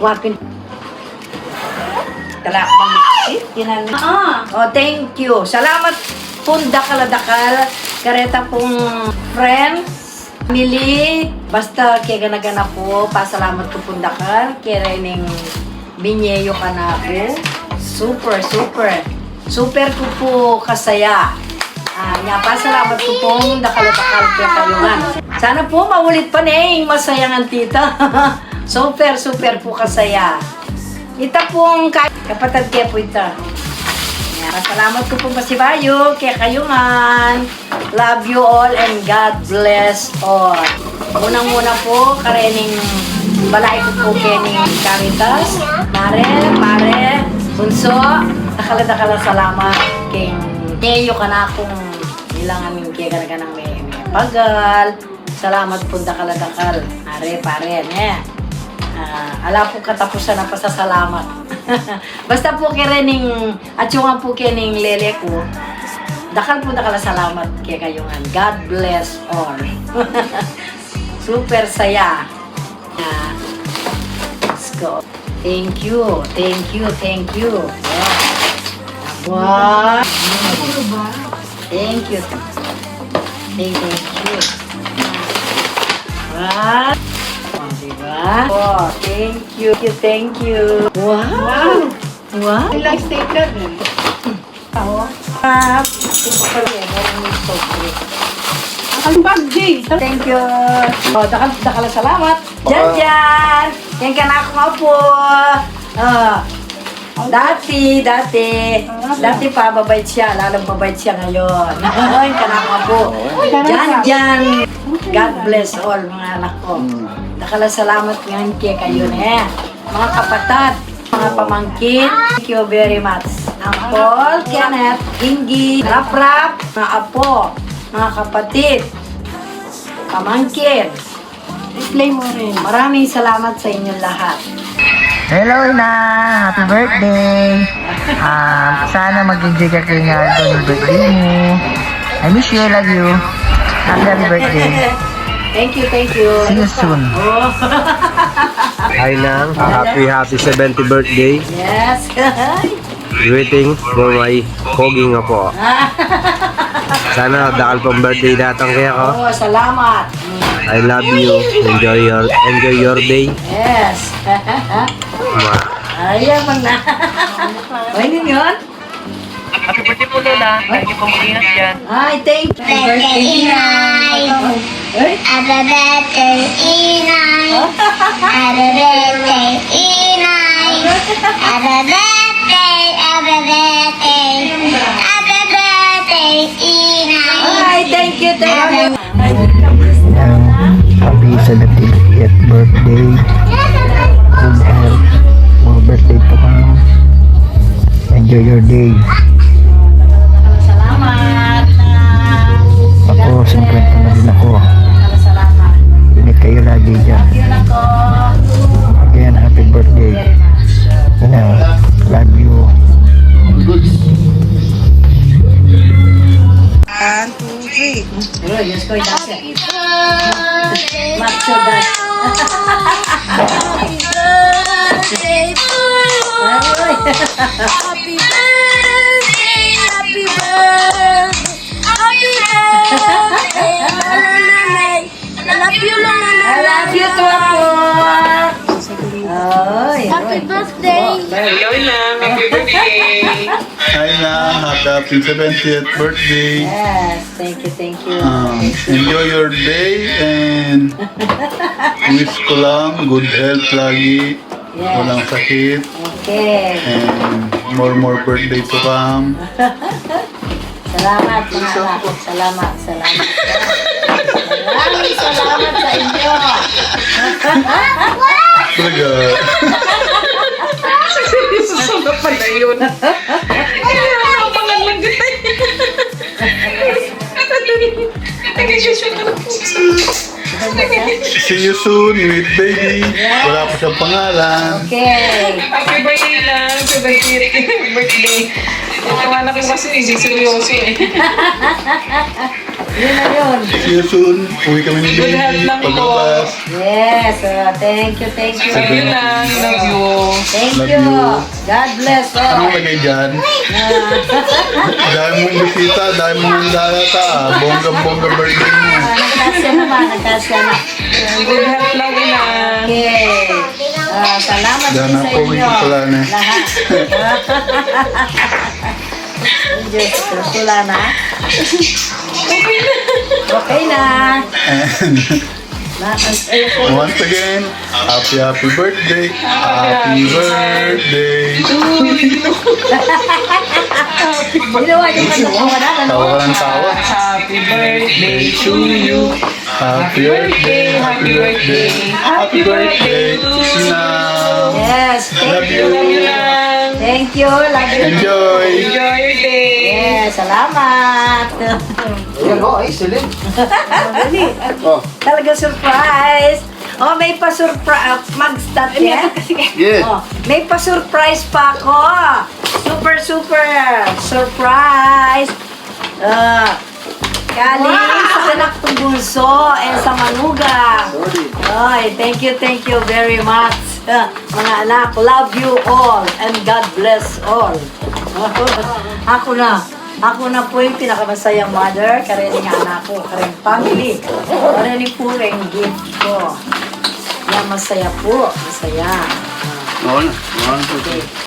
Wapin. Tala, Oh, thank you. Salamat pong dakal-dakal. Kareta pong friends, family. Basta kaya gana-gana po. Pasalamat ko pong dakal. Kaya rin binyeyo ka na ako. Super, super. Super ko po kasaya. Pasalamat ko pong dakal-dakal kaya kayungan. Sana po maulit pa na masayangan tita. Super, super po kasaya. Ita pong kapatid kaya po ita. Salamat ko pong masibayo kaya kayungan. Love you all and God bless all. Unang-una po, karening balay ko po kening Caritas. Mare, Bunso. Nakala salamat kay Neyo ka na akong ilangan ng kaya ganaganang may pagal. Salamat po dakal-dakal. Pare, ala po katapusan na pasasalamat. Basta po kirening at yung po kirening lele ko, dakal salamat kaya kayungan. God bless all. Super saya. Let's go. Thank you. Wow. Thank you. What? Diba? Oh, thank you. Wow. Ilang stapler din. Ang bag, Jay. Thank you. Oh, dakal salamat. Jan. Yan ka na ako nga po. Dati pa mabait siya. Lalong mabait siya ngayon. Yan ka na ako nga po. Jan. God bless all mga anak ko. Dakal salamat ngayon kaya kayo na. Mga kapatid, mga pamangkin, thank you very much. Uncle, Kenneth, Ingi, Rap, mga apo, mga kapatid, pamangkin. Display mo rin. Maraming salamat sa inyong lahat. Hello Ina! Happy birthday! Sana mag-enjoy ka kayo nga ng birthday mo. I miss you, I love you. Happy birthday. Thank you. See you soon. Oh. Hi Nang, happy 70th birthday. Yes. Greeting for my pogi nga po. Sana dakal pang birthday datang kaya ko. Oh, salamat. I love you. Enjoy your day. Yes. Ayan man na. Ayun yun. Happy birthday po Lola. Thank you pong ingat dyan. Ay, thank you. Ay. Happy birthday, Inay. Happy birthday, Inay. Happy birthday, happy birthday. Happy birthday, Inay. Ay, thank you. Happy 70th birthday. Good health. More birthday to come. Enjoy your day. Salamat. Ako, 50 na din ako. Salamat. Ingat kayo lagi dyan. Yun ako. Again, happy birthday. Love you. 1, 2, 3. Uy, Diyos ko, dasi. Macho das. Happy birthday to you. Uy. Happy birthday, happy birthday. Happy birthday, Nanay. I love you, Nanay. I love you too ako. Oy. Happy birthday. Hello Nang, happy birthday! Hi na, happy 70th birthday. Yes, thank you. Enjoy your day and wish ko lang good health lagi. Yes. Walang sakit Okay. and more birthday to come. Salamat mga anak. Salamat. Maraming salamat sa inyo. Talaga. Susunod pala yun. Ay, napangan lang kita. Nag-shoot ka ng puso. See you soon with baby. Wala pa siyang pangalan. Okay. Happy birthday lang. Happy birthday. Yung anak ko kasi hindi seryoso eh. Yun na yun. See you soon. Uwi kami ni Good health baby. lang po. Paglabas. Yes. Thank you, thank you. Love you lang. Love you. Thank Love you. you. God bless Ano all. lagay dyan? Dahil mong bisita, dahil mong lalata. Bongga-bongga birthday mo. Nagkasya naman, nagkasya na. Good health lang ina. Okay. Salamat Yan din ang sa pawis inyo. ko pala na. Lahat. Diyos ko, wala na. Okay na. And once again, happy birthday. Happy birthday. Ginawa niyo pa sa kawanan, ano? Tawa ka ng tawa. Happy birthday to you. Happy birthday. Happy birthday. Happy birthday to you now. Yes, Love thank you. Love you you. lang. Thank you, love you. Enjoy. Enjoy your day. Yes, salamat. Talaga surprise. Oh, may pa-surprise. Mag-start yan? Yes. Oh, may pa-surprise pa ako. Super surprise. Galing sa anak kong bunso and sa manugang. Ay, thank you very much. Mga anak, love you all and God bless all. Ako na po yung pinakamasayang mother, karening anak ko, karening family. Karening po yung gift ko. Yan, masaya po. Masaya. Oo na.